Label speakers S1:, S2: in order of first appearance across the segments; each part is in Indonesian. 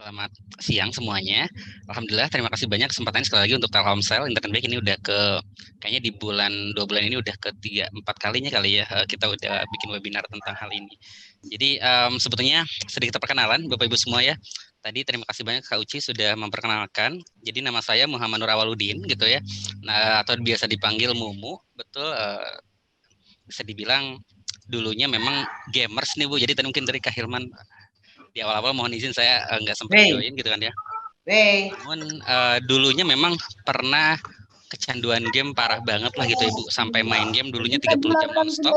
S1: Selamat siang semuanya. Alhamdulillah, terima kasih banyak kesempatannya sekali lagi untuk Telkomsel Internet Bank. Ini udah kayaknya di 2 bulan ini udah ke 3-4 kalinya kali ya kita udah bikin webinar tentang hal ini. Jadi sebetulnya sedikit perkenalan Bapak Ibu semua ya. Tadi terima kasih banyak Kak Uci sudah memperkenalkan. Jadi nama saya Muhammad Nur Awaludin gitu ya. Nah, atau biasa dipanggil Mumu. Betul, bisa dibilang dulunya memang gamers nih Bu. Jadi tadi mungkin dari Kak Hilman di awal-awal mohon izin saya nggak sempat join gitu kan ya. Namun dulunya memang pernah kecanduan game parah banget lah gitu Ibu. Sampai main game dulunya 30 jam nonstop.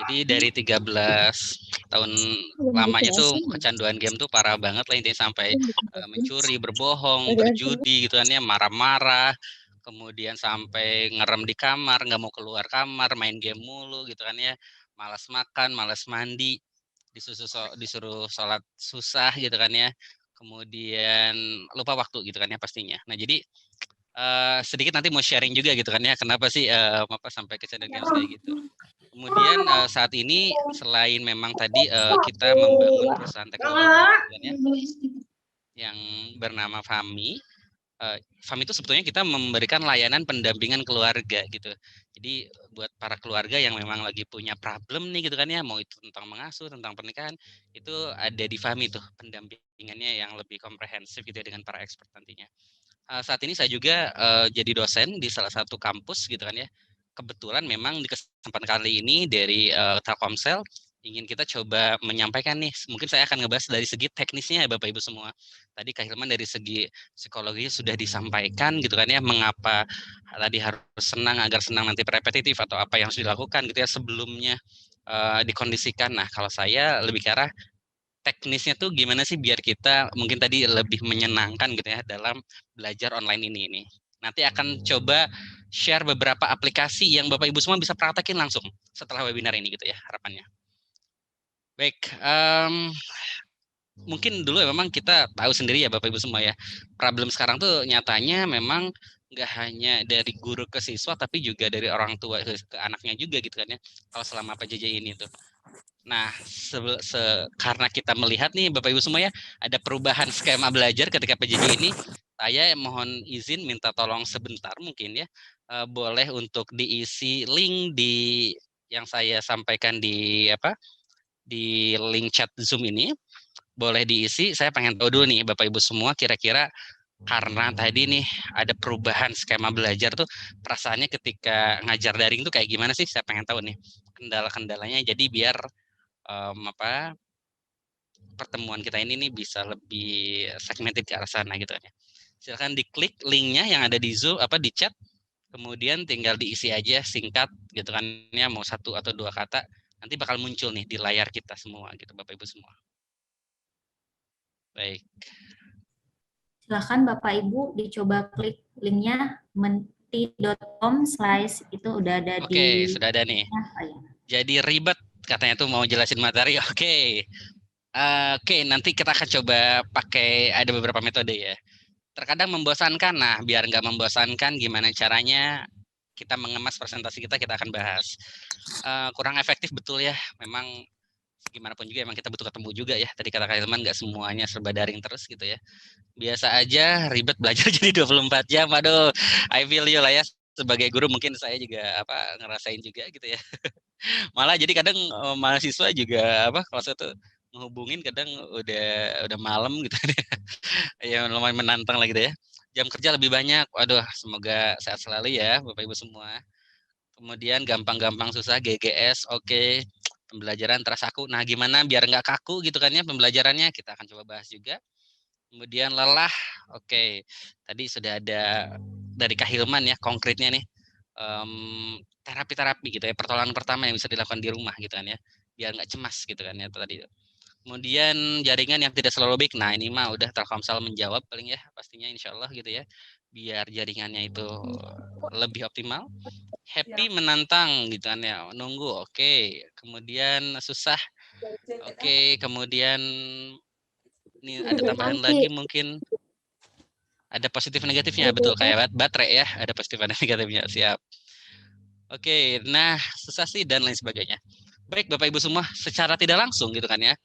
S1: Jadi dari 13 tahun lamanya tuh kecanduan game tuh parah banget lah intinya, sampai mencuri, berbohong, berjudi gitu kan ya, marah-marah. Kemudian sampai ngerem di kamar, nggak mau keluar kamar, main game mulu gitu kan ya. Malas makan, malas mandi, disuruh sholat susah gitu kan ya. Kemudian lupa waktu gitu kan ya pastinya. Nah jadi sedikit nanti mau sharing juga gitu kan ya, kenapa sih sampai kecanduan games kayak gitu. Kemudian saat ini selain memang tadi kita membangun perusahaan teknologi gitu kan ya, yang bernama Fami. Fami itu sebetulnya kita memberikan layanan pendampingan keluarga gitu. Jadi buat para keluarga yang memang lagi punya problem nih gitu kan ya, mau itu tentang mengasuh, tentang pernikahan, itu ada di Fami tuh pendampingannya yang lebih komprehensif gitu ya dengan para expert nantinya. Saat ini saya juga jadi dosen di salah satu kampus gitu kan ya. Kebetulan memang di kesempatan kali ini dari Telkomsel ingin kita coba menyampaikan nih, mungkin saya akan ngebahas dari segi teknisnya ya Bapak Ibu semua. Tadi Kak Hilman dari segi psikologi sudah disampaikan gitu kan ya, mengapa tadi harus senang agar senang nanti repetitif atau apa yang harus dilakukan gitu ya sebelumnya dikondisikan. Nah kalau saya lebih ke arah teknisnya tuh gimana sih biar kita mungkin tadi lebih menyenangkan gitu ya dalam belajar online ini. Nanti akan coba share beberapa aplikasi yang Bapak Ibu semua bisa praktekin langsung setelah webinar ini gitu ya harapannya. Baik, mungkin dulu memang kita tahu sendiri ya Bapak Ibu semua ya, problem sekarang tuh nyatanya memang nggak hanya dari guru ke siswa, tapi juga dari orang tua ke anaknya juga gitu kan ya, kalau selama PJJ ini tuh. Nah, karena kita melihat nih Bapak Ibu semua ya, ada perubahan skema belajar ketika PJJ ini, saya mohon izin minta tolong sebentar mungkin ya, boleh untuk diisi link yang saya sampaikan di link chat Zoom ini, boleh diisi. Saya pengen tahu dulu nih Bapak Ibu semua, kira-kira karena tadi nih ada perubahan skema belajar tuh, perasaannya ketika ngajar daring tuh kayak gimana sih? Saya pengen tahu nih kendala-kendalanya. Jadi biar pertemuan kita ini nih bisa lebih segmented ke arah sana gitu ya. Silakan diklik linknya yang ada di Zoom di chat, kemudian tinggal diisi aja singkat gitu kan ya, mau 1 atau 2 kata, nanti bakal muncul nih di layar kita semua gitu Bapak Ibu semua. Baik.
S2: Silakan Bapak Ibu dicoba klik linknya menti.com/ itu udah ada di.
S1: Oke, sudah ada nih. Jadi ribet katanya tuh mau jelasin materi. Oke. Oke, nanti kita akan coba pakai ada beberapa metode ya. Terkadang membosankan. Nah, biar nggak membosankan, gimana caranya kita mengemas presentasi kita akan bahas. Kurang efektif betul ya. Memang gimana pun juga emang kita butuh ketemu juga ya. Tadi kata Kak Hilman nggak semuanya serba daring terus gitu ya. Biasa aja ribet belajar jadi 24 jam. Aduh, I feel you lah ya. Sebagai guru mungkin saya juga ngerasain juga gitu ya. Malah jadi kadang mahasiswa juga kalau saya tuh menghubungin kadang udah malam gitu ya, lumayan menantang lah gitu ya. Jam kerja lebih banyak. Waduh, semoga sehat selalu ya Bapak Ibu semua. Kemudian gampang-gampang susah GGS, oke. Pembelajaran terasa kaku. Nah, gimana biar nggak kaku gitu kan ya pembelajarannya? Kita akan coba bahas juga. Kemudian lelah, oke. Tadi sudah ada dari Kak Hilman ya konkretnya nih. Terapi-terapi gitu ya, pertolongan pertama yang bisa dilakukan di rumah gitu kan ya, biar nggak cemas gitu kan ya tadi. Kemudian jaringan yang tidak selalu baik. Nah, ini mah udah Telkomsel menjawab paling ya, pastinya insya Allah gitu ya, biar jaringannya itu lebih optimal. Happy menantang gitu kan ya, nunggu, oke. Kemudian susah, oke. Kemudian ini ada tambahan lagi mungkin, ada positif negatifnya, betul kayak baterai ya, ada positif dan negatifnya, siap. Oke, nah susah sih dan lain sebagainya. Baik Bapak Ibu semua, secara tidak langsung gitu kan ya,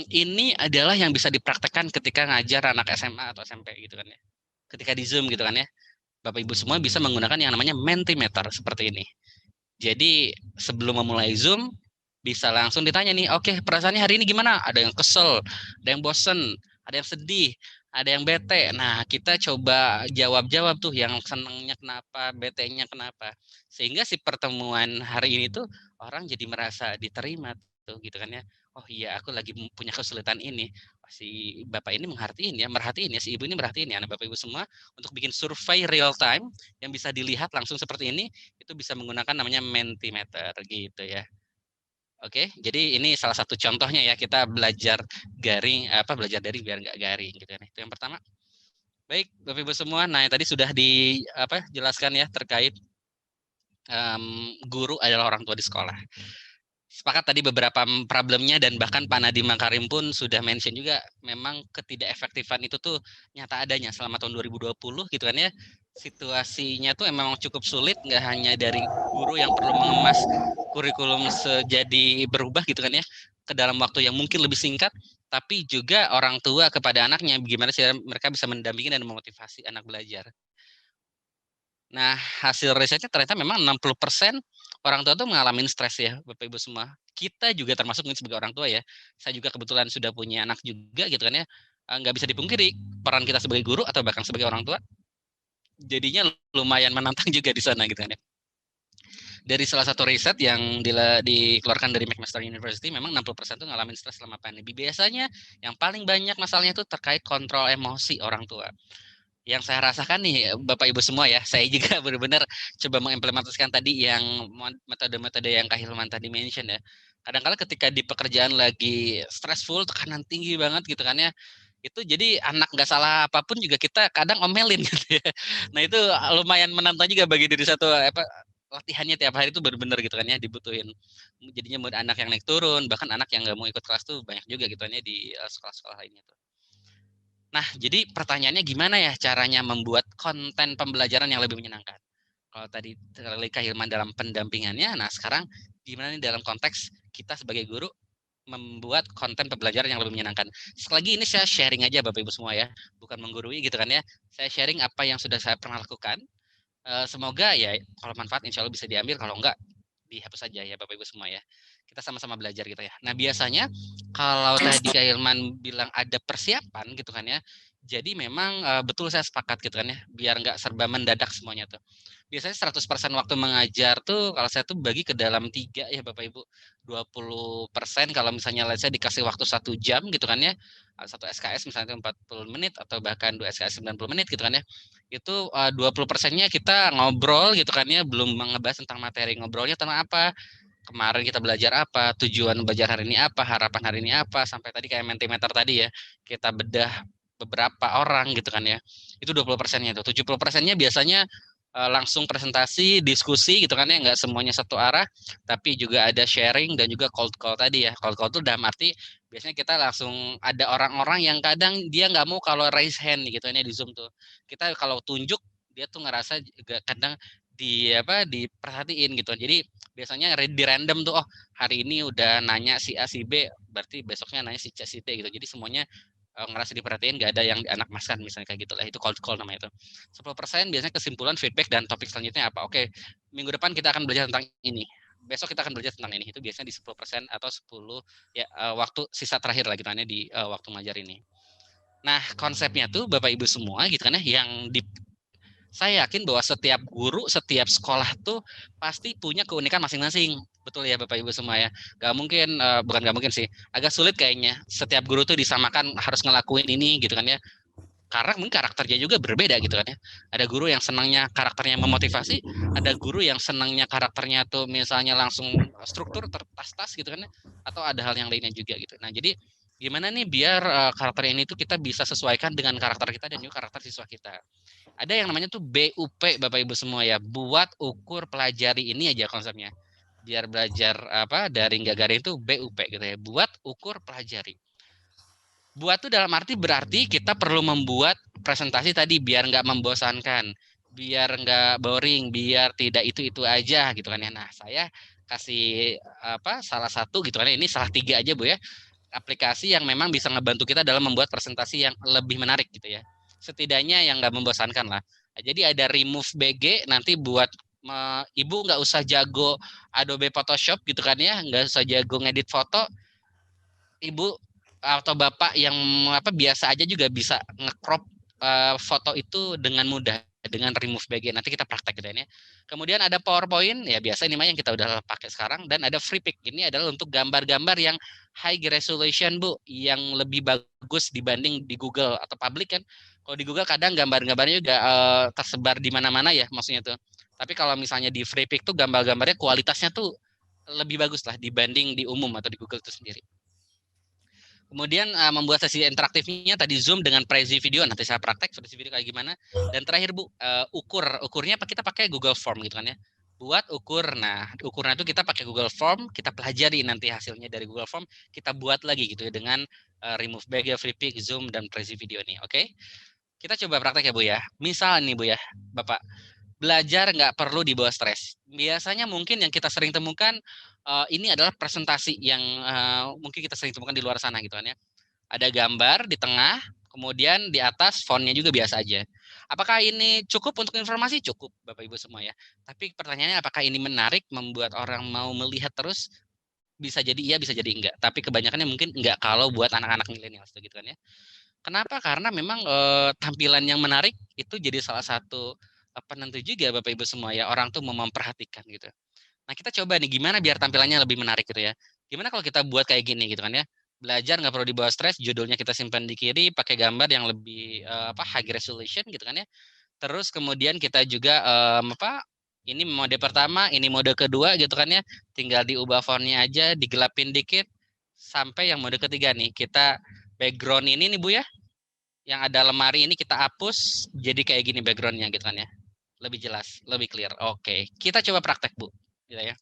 S1: Ini adalah yang bisa dipraktekkan ketika ngajar anak SMA atau SMP gitu kan ya. Ketika di Zoom gitu kan ya. Bapak Ibu semua bisa menggunakan yang namanya Mentimeter seperti ini. Jadi sebelum memulai Zoom bisa langsung ditanya nih, oke, perasaannya hari ini gimana? Ada yang kesel, ada yang bosen, ada yang sedih, ada yang bete. Nah, kita coba jawab-jawab tuh yang senangnya kenapa, bete-nya kenapa. Sehingga si pertemuan hari ini tuh orang jadi merasa diterima tuh gitu kan ya. Oh iya, aku lagi punya kesulitan ini. Si bapak ini merhatiin ya, si ibu ini merhatiin ya. Nah, bapak ibu semua untuk bikin survei real time yang bisa dilihat langsung seperti ini, itu bisa menggunakan namanya Mentimeter gitu ya. Oke, jadi ini salah satu contohnya ya, kita belajar belajar dari biar nggak garing gitu kan. Itu yang pertama. Baik, Bapak Ibu semua. Nah, yang tadi sudah dijelaskan ya terkait guru adalah orang tua di sekolah. Sepakat tadi beberapa problemnya, dan bahkan Pak Nadiem Makarim pun sudah mention juga memang ketidakefektifan itu tuh nyata adanya selama tahun 2020 gitu kan ya. Situasinya tuh memang cukup sulit, nggak hanya dari guru yang perlu mengemas kurikulum jadi berubah gitu kan ya ke dalam waktu yang mungkin lebih singkat, tapi juga orang tua kepada anaknya, bagaimana sih mereka bisa mendampingi dan memotivasi anak belajar. Nah, hasil risetnya ternyata memang 60% orang tua tuh mengalami stres ya, Bapak Ibu semua. Kita juga termasuk sebagai orang tua ya. Saya juga kebetulan sudah punya anak juga gitu kan ya. Nggak bisa dipungkiri peran kita sebagai guru atau bahkan sebagai orang tua jadinya lumayan menantang juga di sana gitu kan ya. Dari salah satu riset yang dikeluarkan dari McMaster University, memang 60% tuh ngalamin stres selama pandemi. Biasanya yang paling banyak masalahnya itu terkait kontrol emosi orang tua. Yang saya rasakan nih Bapak Ibu semua ya, saya juga benar-benar coba mengimplementasikan tadi yang metode-metode yang Kak Hilman tadi mention ya. Kadang-kala ketika di pekerjaan lagi stressful, tekanan tinggi banget gitu kan ya, itu jadi anak nggak salah apapun juga kita kadang omelin gitu ya. Nah itu lumayan menantang juga bagi diri satu latihannya tiap hari itu benar-benar gitu kan ya dibutuhin. Jadinya mood anak yang naik turun, bahkan anak yang nggak mau ikut kelas tuh banyak juga gitu kan ya di sekolah-sekolah lainnya tuh. Nah, jadi pertanyaannya gimana ya caranya membuat konten pembelajaran yang lebih menyenangkan? Kalau tadi Kak Hilman dalam pendampingannya, nah sekarang gimana nih dalam konteks kita sebagai guru membuat konten pembelajaran yang lebih menyenangkan. Sekali lagi ini saya sharing aja Bapak Ibu semua ya, bukan menggurui gitu kan ya. Saya sharing apa yang sudah saya pernah lakukan. Semoga ya kalau manfaat insya Allah bisa diambil, kalau enggak dihapus saja ya Bapak Ibu semua ya. Kita sama-sama belajar gitu ya. Nah biasanya kalau tadi Kak Hilman bilang ada persiapan gitu kan ya, jadi memang betul saya sepakat gitu kan ya, biar nggak serba mendadak semuanya tuh. Biasanya 100% waktu mengajar tuh kalau saya tuh bagi ke dalam 3 ya Bapak Ibu. 20% kalau misalnya saya dikasih waktu 1 jam gitu kan ya, satu SKS misalnya 40 menit atau bahkan 2 SKS 90 menit gitu kan ya, itu 20%-nya kita ngobrol gitu kan ya, belum ngebahas tentang materi. Ngobrolnya tentang apa, kemarin kita belajar apa, tujuan belajar hari ini apa, harapan hari ini apa, sampai tadi kayak Mentimeter tadi ya, kita bedah beberapa orang gitu kan ya. Itu 20%-nya itu. 70%-nya biasanya langsung presentasi, diskusi gitu kan ya, nggak semuanya satu arah, tapi juga ada sharing dan juga cold call tadi ya. Cold call itu dalam arti biasanya kita langsung ada orang-orang yang kadang dia nggak mau kalau raise hand gitu ya di Zoom tuh. Kita kalau tunjuk dia tuh ngerasa juga kadang diperhatiin gitu. Jadi biasanya di random tuh, oh hari ini udah nanya si A si B, berarti besoknya nanya si C si D gitu. Jadi semuanya ngerasa diperhatiin, nggak ada yang anak maskan misalnya kayak gitu lah. Itu cold call namanya itu. 10% biasanya kesimpulan, feedback, dan topik selanjutnya apa. Oke, minggu depan kita akan belajar tentang ini, besok kita akan belajar tentang ini. Itu biasanya di 10% atau 10 ya waktu sisa terakhir lagi tanya di waktu ngajar ini. Nah konsepnya tuh Bapak Ibu semua gitu kan ya, yang saya yakin bahwa setiap guru, setiap sekolah tuh pasti punya keunikan masing-masing. Betul ya Bapak Ibu semua ya. Gak mungkin, bukan gak mungkin sih, agak sulit kayaknya. Setiap guru tuh disamakan harus ngelakuin ini gitu kan ya. Karena mungkin karakternya juga berbeda gitu kan ya. Ada guru yang senangnya karakternya memotivasi, ada guru yang senangnya karakternya tuh misalnya langsung struktur tertas-tas gitu kan ya. Atau ada hal yang lainnya juga gitu. Nah jadi gimana nih biar karakter ini tuh kita bisa sesuaikan dengan karakter kita dan juga karakter siswa kita. Ada yang namanya tuh BUP Bapak Ibu semua ya, buat ukur pelajari, ini aja konsepnya. Biar belajar daring gak garing itu BUP gitu ya, buat ukur pelajari. Buat tuh dalam arti berarti kita perlu membuat presentasi tadi biar nggak membosankan, biar nggak boring, biar tidak itu aja gitu kan ya. Nah saya kasih salah satu gitu kan ya, ini salah 3 aja Bu ya. aplikasi yang memang bisa ngebantu kita dalam membuat presentasi yang lebih menarik gitu ya. Setidaknya yang nggak membosankan lah. Jadi ada Remove BG nanti buat ibu nggak usah jago Adobe Photoshop gitu kan ya, nggak usah jago ngedit foto, ibu atau bapak yang biasa aja juga bisa nge-crop foto itu dengan mudah dengan Remove BG. Nanti kita praktek gitu ya. Kemudian ada PowerPoint, ya biasa ini mah yang kita udah pakai sekarang, dan ada FreePic. Ini adalah untuk gambar-gambar yang high resolution, Bu, yang lebih bagus dibanding di Google atau public kan. Kalau di Google kadang gambar-gambarnya juga tersebar di mana-mana ya, maksudnya tuh. Tapi kalau misalnya di FreePic tuh gambar-gambarnya kualitasnya tuh lebih bagus lah dibanding di umum atau di Google itu sendiri. Kemudian membuat sesi interaktifnya tadi Zoom dengan Prezi video, nanti saya praktek Prezi video kayak gimana. Dan terakhir Bu, ukurnya kita pakai Google Form gitu kan ya. Buat ukur, nah ukurnya itu kita pakai Google Form, kita pelajari nanti hasilnya dari Google Form, kita buat lagi gitu ya dengan Remove Bag, FreePic, Zoom, dan Prezi video nih, oke? Kita coba praktek ya Bu ya. Misal nih Bu ya, Bapak, belajar nggak perlu dibawa stres. Biasanya mungkin yang kita sering temukan ini adalah presentasi yang mungkin kita sering temukan di luar sana gitu kan ya. Ada gambar di tengah, kemudian di atas fontnya juga biasa aja. Apakah ini cukup untuk informasi? Cukup, Bapak Ibu semua ya. Tapi pertanyaannya apakah ini menarik membuat orang mau melihat terus? Bisa jadi iya, bisa jadi enggak. Tapi kebanyakannya mungkin enggak kalau buat anak-anak milenial gitu kan ya. Kenapa? Karena memang tampilan yang menarik itu jadi salah satu penentu juga Bapak Ibu semua ya, orang tuh memperhatikan gitu. Nah kita coba nih gimana biar tampilannya lebih menarik gitu ya. Gimana kalau kita buat kayak gini gitu kan ya. Belajar nggak perlu dibawa stres, judulnya kita simpan di kiri, pakai gambar yang lebih high resolution gitu kan ya. Terus kemudian kita juga ini mode pertama, ini mode kedua gitu kan ya. Tinggal diubah fontnya aja, digelapin dikit sampai yang mode ketiga nih. Kita background ini nih Bu ya, yang ada lemari ini kita hapus jadi kayak gini backgroundnya gitu kan ya, lebih jelas, lebih clear. Oke, kita coba praktek Bu gitu ya.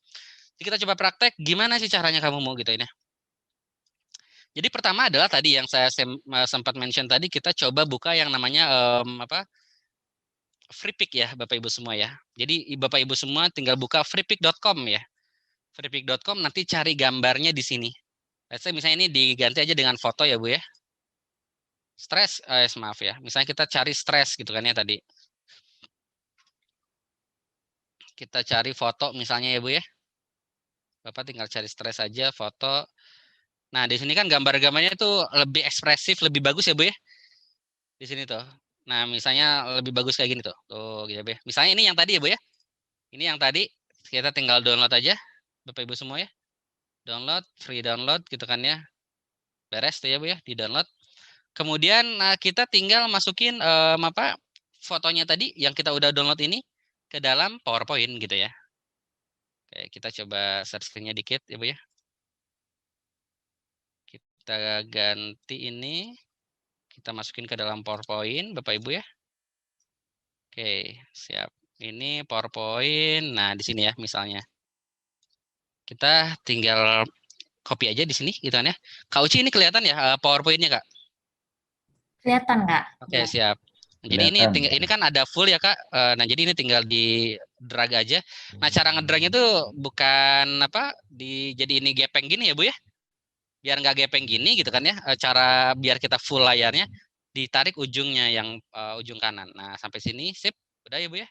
S1: Jadi kita coba praktek gimana sih caranya kamu mau gitu ini. Jadi pertama adalah tadi yang saya sempat mention tadi, kita coba buka yang namanya FreePic ya Bapak Ibu semua ya. Jadi Bapak Ibu semua tinggal buka freepic.com ya. freepic.com, nanti cari gambarnya di sini. Let's say misalnya ini diganti aja dengan foto ya Bu ya. Stres, maaf ya. Misalnya kita cari stres gitu kan ya tadi. Kita cari foto misalnya ya Bu ya. Bapak tinggal cari stres aja, foto. Nah, di sini kan gambar-gambarnya itu lebih ekspresif, lebih bagus ya Bu ya. Di sini tuh. Nah, misalnya lebih bagus kayak gini tuh. Tuh gitu ya Bu ya. Misalnya ini yang tadi ya Bu ya. Ini yang tadi, kita tinggal download aja. Bapak Ibu semua ya. Download, free download gitu kan ya. Beres tuh ya Bu ya, di download. Kemudian kita tinggal masukin fotonya tadi yang kita udah download ini ke dalam PowerPoint gitu ya. Oke, kita coba searchingnya dikit ya Bu ya. Kita ganti ini, kita masukin ke dalam PowerPoint Bapak Ibu ya. Oke, siap. Ini PowerPoint. Nah, di sini ya misalnya. Kita tinggal copy aja di sini gitu kan ya. Kak Uci ini kelihatan ya PowerPoint-nya Kak?
S2: Kelihatan nggak?
S1: Oke,
S2: Ya.
S1: siap. Jadi ini kan ada full ya Kak. Nah, jadi ini tinggal di drag aja. Nah, cara ngedragnya tuh bukan jadi ini gepeng gini ya Bu ya. Biar nggak gepeng gini gitu kan ya. Cara biar kita full layarnya, ditarik ujungnya yang ujung kanan. Nah, sampai sini sip. Udah ya Bu ya.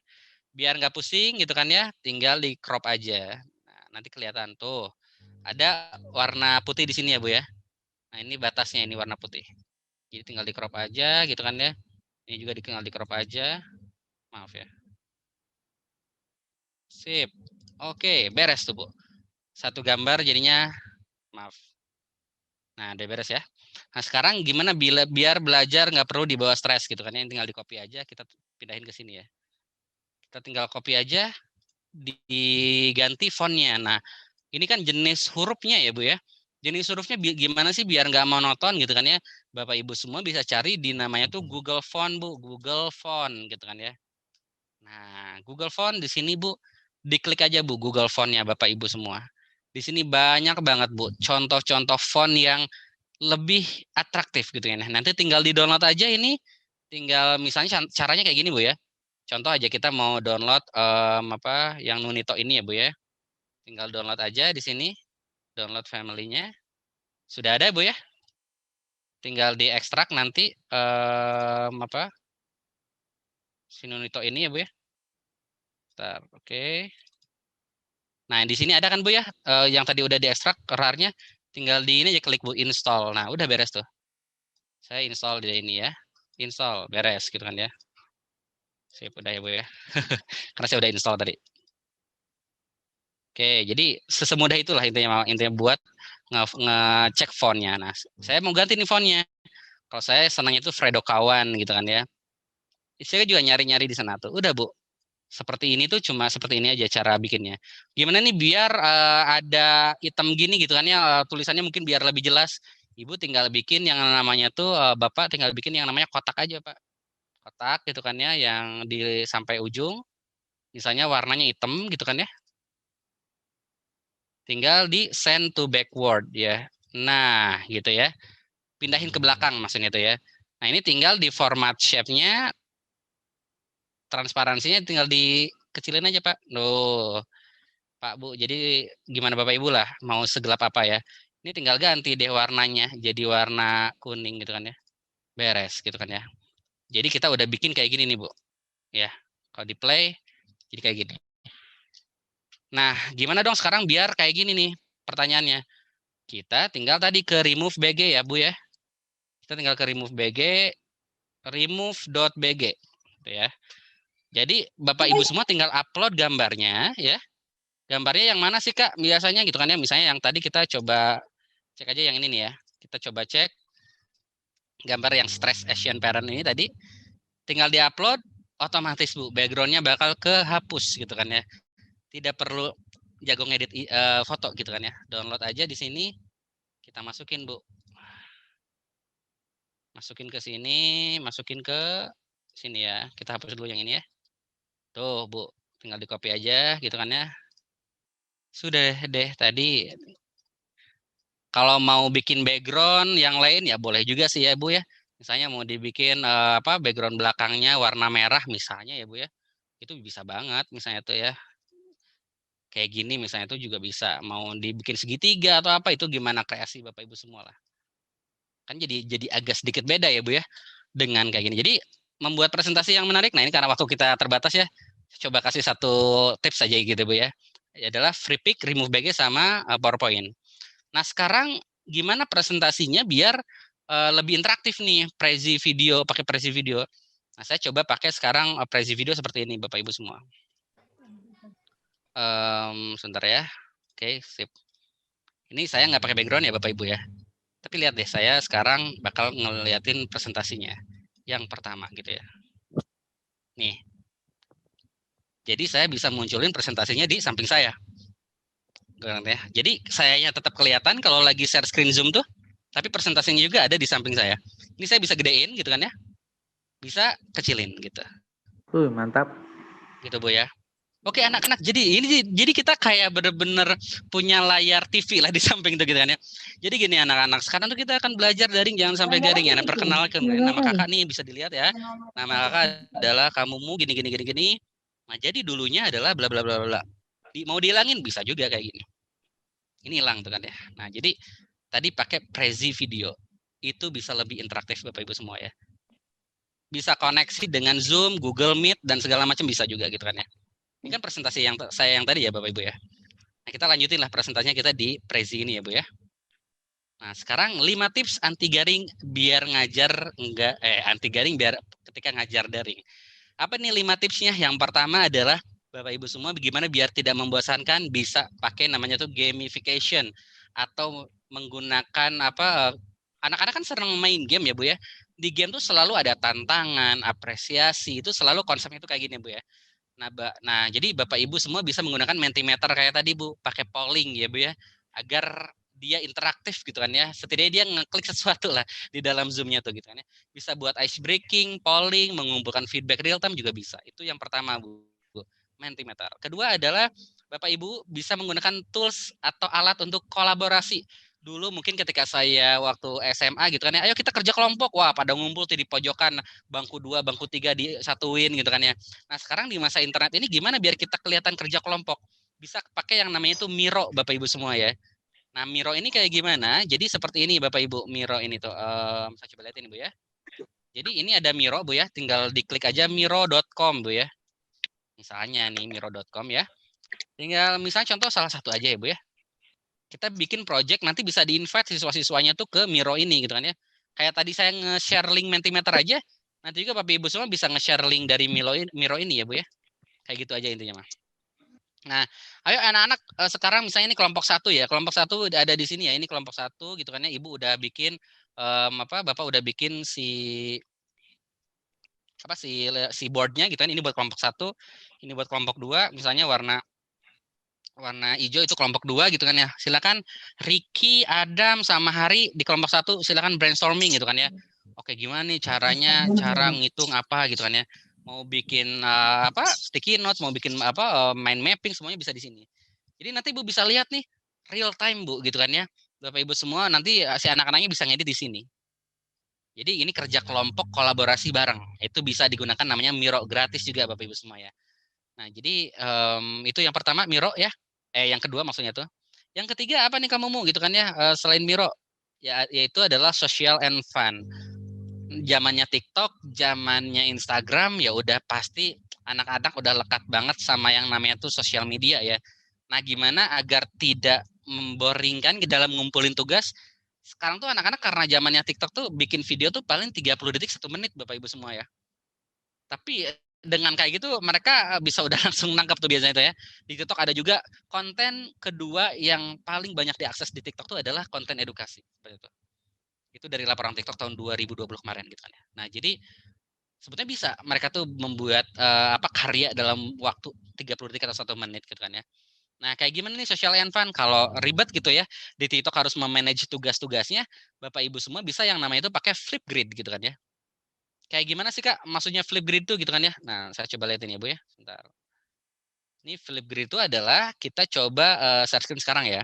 S1: Biar nggak pusing gitu kan ya, tinggal di crop aja. Nah, nanti kelihatan tuh. Ada warna putih di sini ya Bu ya. Nah, ini batasnya, ini warna putih. Jadi tinggal di crop aja gitu kan ya. Ini juga tinggal di crop aja. Maaf ya. Sip. Oke, beres tuh Bu. Satu gambar jadinya, maaf. Nah, udah beres ya. Nah, sekarang gimana biar belajar nggak perlu dibawa stres gitu kan ya. Tinggal di copy aja, kita pindahin ke sini ya. Kita tinggal copy aja, diganti fontnya. Nah, ini kan jenis hurufnya ya Bu ya. Jenis hurufnya gimana sih biar nggak monoton gitu kan ya. Bapak Ibu semua bisa cari di namanya tuh Google Font Bu. Google Font gitu kan ya. Nah, Google Font di sini Bu, diklik aja Bu Google Font-nya Bapak Ibu semua. Di sini banyak banget Bu contoh-contoh font yang lebih atraktif gitu ya. Nanti tinggal di-download aja ini, tinggal misalnya caranya kayak gini Bu ya. Contoh aja kita mau download yang Nunito ini ya Bu ya. Tinggal download aja di sini, download family-nya. Sudah ada, Bu ya? Tinggal diekstrak nanti apa? Sinunito ini ya, Bu ya. Bentar, oke. Nah, di sini ada kan, Bu ya? Yang tadi udah diekstrak RAR-nya, tinggal di ini aja klik Bu install. Nah, udah beres tuh. Saya install di ini ya. Install, beres gitu kan ya. Sip, udah ya, Bu ya. Karena saya udah install tadi. Oke, jadi sesemudah itulah intinya buat ngecek fontnya. Nah, saya mau ganti nih fontnya. Kalau saya senangnya itu Fredo Kawan gitu kan ya. Saya juga nyari-nyari di sana tuh. Udah, Bu. Seperti ini tuh cuma seperti ini aja cara bikinnya. Gimana nih biar ada hitam gini gitu kan ya, tulisannya mungkin biar lebih jelas. Ibu tinggal bikin yang namanya tuh Bapak tinggal bikin yang namanya kotak aja, Pak. Kotak gitu kan ya yang di sampai ujung. Misalnya warnanya hitam gitu kan ya. Tinggal di send to backward ya. Nah, gitu ya. Pindahin ke belakang maksudnya itu ya. Nah, ini tinggal di format shape-nya, transparansinya tinggal dikecilin aja, Pak. Loh, Pak, Bu. Jadi gimana Bapak Ibu lah, mau segelap apa ya. Ini tinggal ganti deh warnanya jadi warna kuning gitu kan ya. Beres gitu kan ya. Jadi kita udah bikin kayak gini nih, Bu. Ya. Kalau di play jadi kayak gini. Nah, gimana dong sekarang biar kayak gini nih pertanyaannya. Kita tinggal tadi ke remove BG ya, Bu ya. Kita tinggal ke remove BG, remove.bg gitu ya. Jadi Bapak Ibu semua tinggal upload gambarnya ya. Gambarnya yang mana sih Kak biasanya gitu kan ya. Misalnya yang tadi kita coba cek aja yang ini nih ya. Kita coba cek gambar yang stress Asian parent ini tadi. Tinggal diupload otomatis Bu. Backgroundnya bakal kehapus gitu kan ya. Tidak perlu jago ngedit foto gitu kan ya. Download aja di sini. Kita masukin Bu. Masukin ke sini, masukin ke sini ya. Kita hapus dulu yang ini ya. Tuh, Bu. Tinggal di-copy aja gitu kan ya. Sudah deh tadi. Kalau mau bikin background yang lain ya boleh juga sih ya, Bu ya. Misalnya mau dibikin apa background belakangnya warna merah misalnya ya, Bu ya. Itu bisa banget misalnya tuh ya. Kayak gini misalnya itu juga bisa. Mau dibikin segitiga atau apa itu gimana kreasi Bapak Ibu semua lah. Kan jadi agak sedikit beda ya, Bu ya. Dengan kayak gini. Jadi membuat presentasi yang menarik. Nah, ini karena waktu kita terbatas ya. Coba kasih satu tips saja gitu, Bu ya. Adalah free pick, remove BG sama PowerPoint. Nah, sekarang gimana presentasinya biar lebih interaktif nih, prezi video, pakai prezi video. Nah, saya coba pakai sekarang prezi video seperti ini, Bapak Ibu semua. Sebentar ya. Oke, sip. Ini saya nggak pakai background ya, Bapak Ibu ya. Tapi lihat deh, saya sekarang bakal ngeliatin presentasinya. Yang pertama gitu ya. Nih. Jadi saya bisa munculin presentasinya di samping saya. Ya. Jadi sayanya tetap kelihatan kalau lagi share screen Zoom tuh, tapi presentasinya juga ada di samping saya. Ini saya bisa gedein gitu kan ya, bisa kecilin gitu.
S3: Mantap.
S1: Gitu Bu ya. Oke anak-anak, jadi kita kayak bener-bener punya layar TV lah di samping tuh gitu kan ya. Jadi gini anak-anak, sekarang tuh kita akan belajar daring jangan sampai garing ya. Nah, perkenalkan nama kakak nih bisa dilihat ya. Nama kakak adalah kamumu gini. Nah jadi dulunya adalah bla bla bla bla. Mau dihilangin bisa juga kayak gini. Ini hilang tuh kan ya. Nah, jadi tadi pakai prezi video. Itu bisa lebih interaktif Bapak Ibu semua ya. Bisa koneksi dengan Zoom, Google Meet dan segala macam bisa juga gitu kan ya. Ini kan presentasi yang saya yang tadi ya Bapak Ibu ya. Nah, kita lanjutin lah presentasinya kita di prezi ini ya Bu ya. Nah, sekarang 5 tips anti garing biar ngajar anti garing biar ketika ngajar daring. Apa nih 5 tipsnya? Yang pertama adalah Bapak Ibu semua bagaimana biar tidak membosankan bisa pakai namanya tuh gamification atau menggunakan apa anak-anak kan sering main game ya Bu ya. Di game tuh selalu ada tantangan, apresiasi, itu selalu konsepnya itu kayak gini Bu ya. Nah, jadi Bapak Ibu semua bisa menggunakan Mentimeter kayak tadi Bu, pakai polling ya Bu ya, agar dia interaktif gitu kan ya. Setidaknya dia ngeklik sesuatu lah di dalam Zoom-nya tuh gitu kan ya. Bisa buat ice breaking, polling, mengumpulkan feedback real time juga bisa. Itu yang pertama Bu. Mentimeter. Kedua adalah Bapak Ibu bisa menggunakan tools atau alat untuk kolaborasi. Dulu mungkin ketika saya waktu SMA gitu kan ya, ayo kita kerja kelompok. Wah, pada ngumpul tuh di pojokan bangku 2, bangku 3 disatuin gitu kan ya. Nah, sekarang di masa internet ini gimana biar kita kelihatan kerja kelompok? Bisa pakai yang namanya itu Miro Bapak Ibu semua ya. Nah, Miro ini kayak gimana? Jadi seperti ini Bapak Ibu, Miro ini tuh. Saya coba lihat ini Bu ya. Jadi ini ada Miro Bu ya, tinggal diklik aja miro.com Bu ya. Misalnya nih miro.com ya. Tinggal misalnya contoh salah satu aja ya Bu ya. Kita bikin project nanti bisa di-invite siswa-siswanya tuh ke Miro ini gitu kan ya. Kayak tadi saya nge-share link Mentimeter aja, nanti juga Bapak Ibu semua bisa nge-share link dari Miro ini ya Bu ya. Kayak gitu aja intinya mah. Nah, ayo anak-anak sekarang misalnya ini kelompok 1 ya. Kelompok 1 ada di sini ya. Ini kelompok 1 gitu kan ya. Ibu udah bikin Bapak udah bikin si boardnya gitu kan. Ini buat kelompok 1, ini buat kelompok 2, misalnya warna hijau itu kelompok 2 gitu kan ya. Silakan Ricky, Adam sama Hari di kelompok 1 silakan brainstorming gitu kan ya. Oke, gimana nih caranya, cara ngitung apa gitu kan ya. Mau bikin sticky notes, mau bikin mind mapping, semuanya bisa di sini. Jadi nanti Ibu bisa lihat nih real time Bu gitu kan ya. Bapak Ibu semua nanti si anak-anaknya bisa ngedit di sini. Jadi ini kerja kelompok kolaborasi bareng. Itu bisa digunakan namanya Miro gratis juga Bapak Ibu semua ya. Nah, jadi itu yang pertama Miro ya. Yang kedua maksudnya tuh. Yang ketiga apa nih kamu mau gitu kan ya? Selain Miro ya, yaitu adalah social and fun. Zamannya TikTok, zamannya Instagram, ya udah pasti anak-anak udah lekat banget sama yang namanya tuh sosial media ya. Nah, gimana agar tidak memboringkan di dalam ngumpulin tugas? Sekarang tuh anak-anak karena zamannya TikTok tuh bikin video tuh paling 30 detik 1 menit Bapak Ibu semua ya. Tapi dengan kayak gitu mereka bisa udah langsung nangkap tuh biasanya itu ya. Di TikTok ada juga konten kedua yang paling banyak diakses di TikTok tuh adalah konten edukasi seperti itu. Itu dari laporan TikTok tahun 2020 kemarin gitu kan ya. Nah, jadi sebetulnya bisa mereka tuh membuat karya dalam waktu 30 detik atau 1 menit gitu kan ya. Nah, kayak gimana nih social and fun? Kalau ribet gitu ya, di TikTok harus memanage tugas-tugasnya, Bapak Ibu semua bisa yang namanya itu pakai Flipgrid gitu kan ya. Kayak gimana sih Kak? Maksudnya Flipgrid tuh gitu kan ya. Nah, saya coba lihatin ya Bu ya. Sebentar. Ini Flipgrid itu adalah kita coba share screen sekarang ya.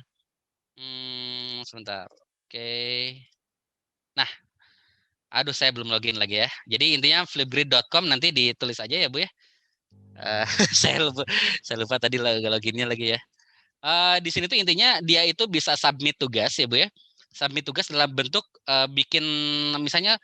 S1: Sebentar. Oke. Nah, aduh saya belum login lagi ya. Jadi intinya flipgrid.com nanti ditulis aja ya Bu ya. Saya lupa tadi loginnya lagi ya. Di sini tuh intinya dia itu bisa submit tugas ya Bu ya. Submit tugas dalam bentuk bikin misalnya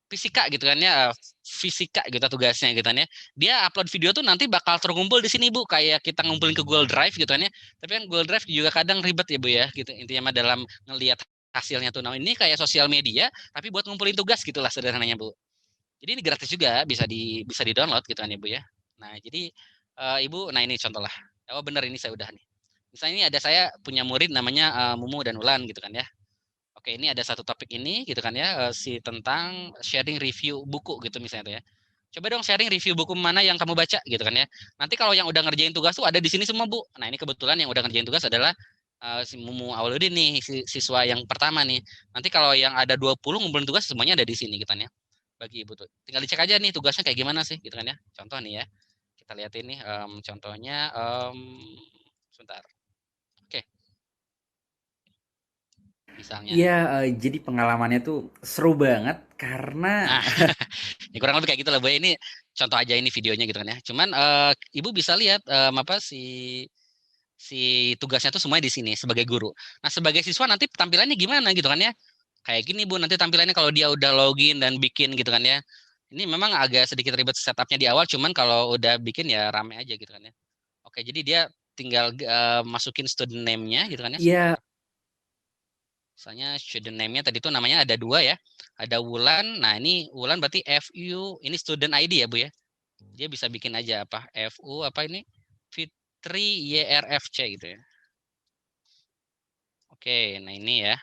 S1: fisika gitu kan ya, fisika gitu tugasnya gitu kan ya. Dia upload video tuh nanti bakal terkumpul di sini Bu, kayak kita ngumpulin ke Google Drive gitu kan ya. Tapi kan Google Drive juga kadang ribet ya Bu ya, gitu. Intinya mah dalam ngelihat hasilnya tuh. Nah, ini kayak sosial media tapi buat ngumpulin tugas gitulah sederhananya Bu. Jadi ini gratis juga, bisa di-download gitu kan ya Bu ya. Nah, jadi Ibu, nah ini contoh lah. Oh benar ini saya udah nih. Misalnya ini ada saya punya murid namanya Mumu dan Ulan gitu kan ya. Oke, ini ada satu topik ini gitu kan ya, tentang sharing review buku gitu misalnya tuh ya. Coba dong sharing review buku mana yang kamu baca gitu kan ya. Nanti kalau yang udah ngerjain tugas tuh ada di sini semua Bu. Nah ini kebetulan yang udah ngerjain tugas adalah si Mumu Awaludin nih, siswa yang pertama nih. Nanti kalau yang ada 20 ngumpulin tugas semuanya ada di sini gitu kan ya. Bagi Ibu tuh. Tinggal dicek aja nih tugasnya kayak gimana sih gitu kan ya. Contoh nih ya. Kita lihat ini contohnya sebentar. Oke, misalnya
S3: Iya,
S1: nih.
S3: jadi pengalamannya tuh seru banget karena
S1: Nah, ya kurang lebih kayak gitu lah Bu. Ini contoh aja ini videonya gitu kan ya. Cuman Ibu bisa lihat apa si tugasnya tuh semuanya di sini sebagai guru. Nah, sebagai siswa nanti tampilannya gimana gitu kan ya. Kayak gini Bu, nanti tampilannya kalau dia udah login dan bikin gitu kan ya. Ini memang agak sedikit ribet setupnya di awal, cuman kalau udah bikin ya rame aja gitu kan ya. Oke, jadi dia tinggal masukin student name-nya gitu kan ya.
S3: ya
S1: Sebentar. Misalnya student name-nya tadi tuh namanya ada 2 ya. Ada Wulan. Nah, ini Wulan berarti FU, ini student ID ya, Bu ya. Dia bisa bikin aja apa? FU apa ini? Fitri YRFC gitu ya. Oke, nah ini ya.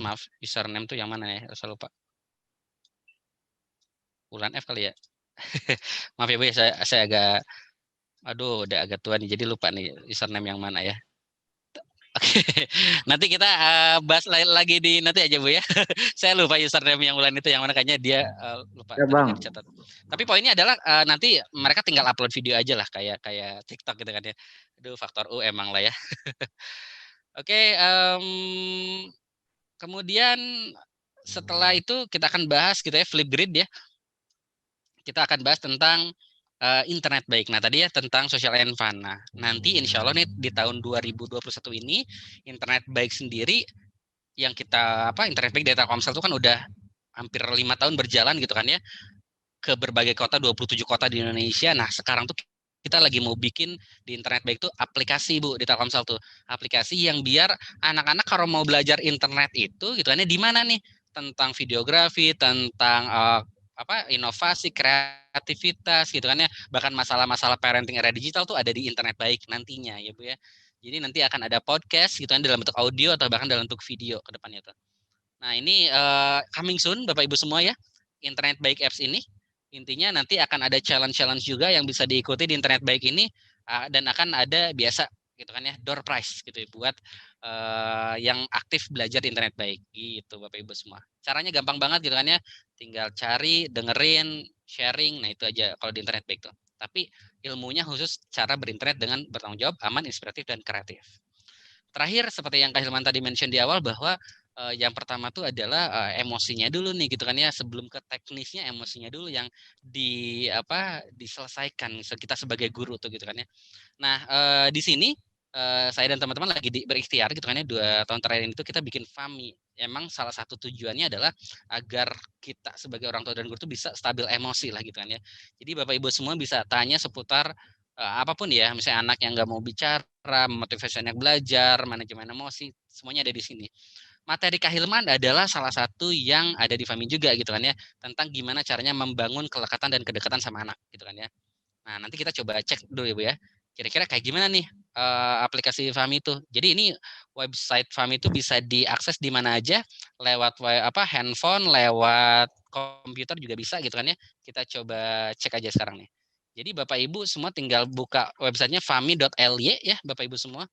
S1: Maaf, username tuh yang mana ya? Saya lupa. Wulan F kali ya. Maaf ya, Bu ya, saya agak udah agak tua nih jadi lupa nih username yang mana ya. Oke, nanti kita bahas lagi di nanti aja Bu ya. Saya lupa username yang bulan itu yang mana kayaknya dia lupa
S3: ya
S1: tadi
S3: Bang.
S1: nggak dicatat. Tapi poinnya adalah nanti mereka tinggal upload video aja lah kayak kayak TikTok gitu kan ya. Aduh faktor U emang lah ya. Oke, kemudian setelah itu kita akan bahas gitu ya Flipgrid ya. Kita akan bahas tentang internet baik. Nah, tadi ya tentang social and fun. Nah, nanti insya Allah nih di tahun 2021 ini internet baik sendiri yang kita internet baik dari Telkomsel itu kan udah hampir 5 tahun berjalan gitu kan ya ke berbagai kota, 27 kota di Indonesia. Nah, sekarang tuh kita lagi mau bikin di internet baik tuh aplikasi Bu di Telkomsel tuh. Aplikasi yang biar anak-anak kalau mau belajar internet itu gitu kan ya di mana nih? Tentang videografi, tentang inovasi, kreativitas gitu kan ya. Bahkan masalah-masalah parenting era digital tuh ada di internet baik nantinya ya Bu ya. Jadi nanti akan ada podcast gitu kan dalam bentuk audio atau bahkan dalam bentuk video ke depannya tuh. Nah, ini coming soon Bapak Ibu semua ya. Internet Baik Apps ini intinya nanti akan ada challenge-challenge juga yang bisa diikuti di Internet Baik ini dan akan ada biasa gitu kan ya door prize gitu ya, buat yang aktif belajar di Internet Baik gitu Bapak Ibu semua. Caranya gampang banget gitu kan ya. Tinggal cari, dengerin, sharing, nah itu aja kalau di Internet Baik tuh. Tapi ilmunya khusus cara berinternet dengan bertanggung jawab, aman, inspiratif dan kreatif. Terakhir seperti yang Kak Hilman tadi mention di awal bahwa yang pertama tuh adalah emosinya dulu nih gitu kan ya, sebelum ke teknisnya emosinya dulu yang diselesaikan kita sebagai guru tuh gitu kan ya. Nah, di sini saya dan teman-teman lagi berikhtiar gitu kan ya 2 tahun terakhir ini tuh kita bikin FAMI. Emang salah satu tujuannya adalah agar kita sebagai orang tua dan guru tuh bisa stabil emosi lah gitu kan ya. Jadi Bapak Ibu semua bisa tanya seputar apapun ya, misalnya anak yang nggak mau bicara, motivasi anak belajar, manajemen emosi, semuanya ada di sini. Materi Kahilman adalah salah satu yang ada di FAMI juga gitu kan ya, tentang gimana caranya membangun kelekatan dan kedekatan sama anak gitu kan ya. Nah, nanti kita coba cek dulu ya Bu ya. Kira-kira kayak gimana nih aplikasi FAMI itu. Jadi ini website FAMI itu bisa diakses di mana aja lewat handphone, lewat komputer juga bisa gitu kan ya. Kita coba cek aja sekarang nih. Jadi Bapak Ibu semua tinggal buka websitenya fami.ly ya Bapak Ibu semua.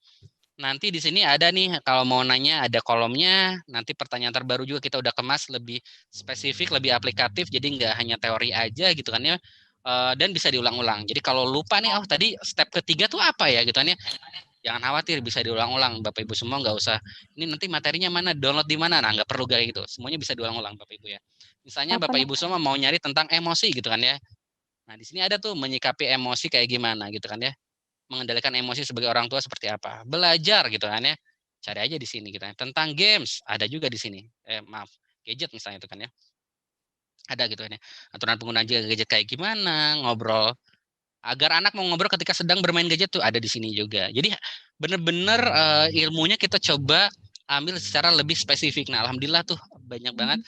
S1: Nanti di sini ada nih kalau mau nanya ada kolomnya, nanti pertanyaan terbaru juga kita udah kemas lebih spesifik, lebih aplikatif, jadi nggak hanya teori aja gitu kan ya, dan bisa diulang-ulang. Jadi kalau lupa nih, oh tadi step ketiga tuh apa ya gitu kan ya, jangan khawatir bisa diulang-ulang Bapak Ibu semua, nggak usah ini nanti materinya mana, download di mana, nah nggak perlu kayak gitu, semuanya bisa diulang-ulang Bapak Ibu ya. Misalnya Bapak Ibu semua mau nyari tentang emosi gitu kan ya, nah di sini ada tuh menyikapi emosi kayak gimana gitu kan ya, mengendalikan emosi sebagai orang tua seperti apa. Belajar gitu kan ya. Cari aja di sini gitu kan. Tentang games ada juga di sini. Gadget misalnya itu kan ya. Ada gitu kan ya. Aturan penggunaan gadget kayak gimana, ngobrol agar anak mau ngobrol ketika sedang bermain gadget tuh ada di sini juga. Jadi bener-bener ilmunya kita coba ambil secara lebih spesifik. Nah, alhamdulillah tuh banyak banget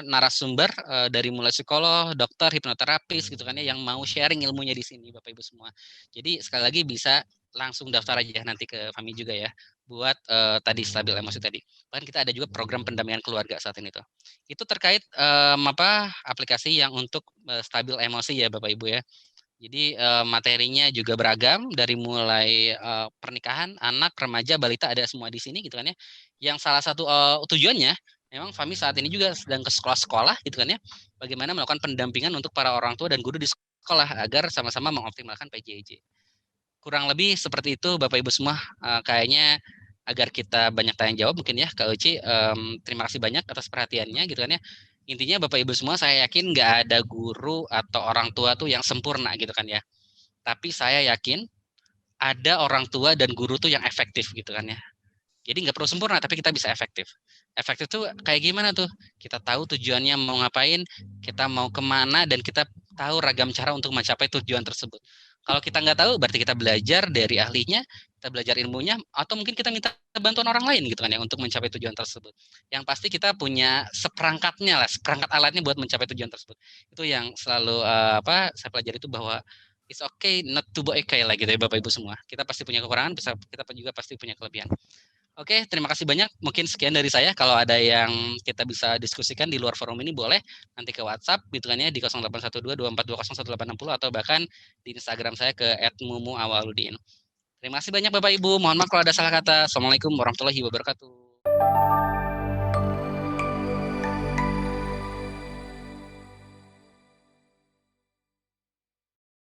S1: narasumber dari mulai psikolog, dokter, hipnoterapis gitu kan ya yang mau sharing ilmunya di sini Bapak Ibu semua. Jadi sekali lagi bisa langsung daftar aja nanti ke FAMI juga ya buat tadi stabil emosi tadi. Bahkan kita ada juga program pendampingan keluarga saat ini tuh. Itu terkait aplikasi yang untuk stabil emosi ya Bapak Ibu ya. Jadi materinya juga beragam dari mulai pernikahan, anak, remaja, balita ada semua di sini gitu kan ya. Yang salah satu tujuannya memang FAMI saat ini juga sedang ke sekolah-sekolah gitu kan ya. Bagaimana melakukan pendampingan untuk para orang tua dan guru di sekolah agar sama-sama mengoptimalkan PJJ. Kurang lebih seperti itu Bapak Ibu semua, kayaknya agar kita banyak tanya jawab mungkin ya Kak Uci, terima kasih banyak atas perhatiannya gitu kan ya. Intinya Bapak Ibu semua saya yakin nggak ada guru atau orang tua tuh yang sempurna gitu kan ya. Tapi saya yakin ada orang tua dan guru tuh yang efektif gitu kan ya. Jadi nggak perlu sempurna tapi kita bisa efektif. Efektif tuh kayak gimana tuh? Kita tahu tujuannya mau ngapain, kita mau kemana dan kita tahu ragam cara untuk mencapai tujuan tersebut. Kalau kita nggak tahu berarti kita belajar dari ahlinya, kita belajar ilmunya, atau mungkin kita minta bantuan orang lain gitu kan ya untuk mencapai tujuan tersebut. Yang pasti kita punya seperangkatnya lah, seperangkat alatnya buat mencapai tujuan tersebut. Itu yang selalu saya pelajari itu bahwa it's okay not to be okay lah gitu ya Bapak Ibu semua. Kita pasti punya kekurangan, kita juga pasti punya kelebihan. Oke, terima kasih banyak. Mungkin sekian dari saya. Kalau ada yang kita bisa diskusikan di luar forum ini boleh nanti ke WhatsApp gitu kan ya di 081224201860 atau bahkan di Instagram saya ke @mumuawaludin. Terima kasih banyak Bapak Ibu. Mohon maaf kalau ada salah kata. Assalamualaikum warahmatullahi wabarakatuh.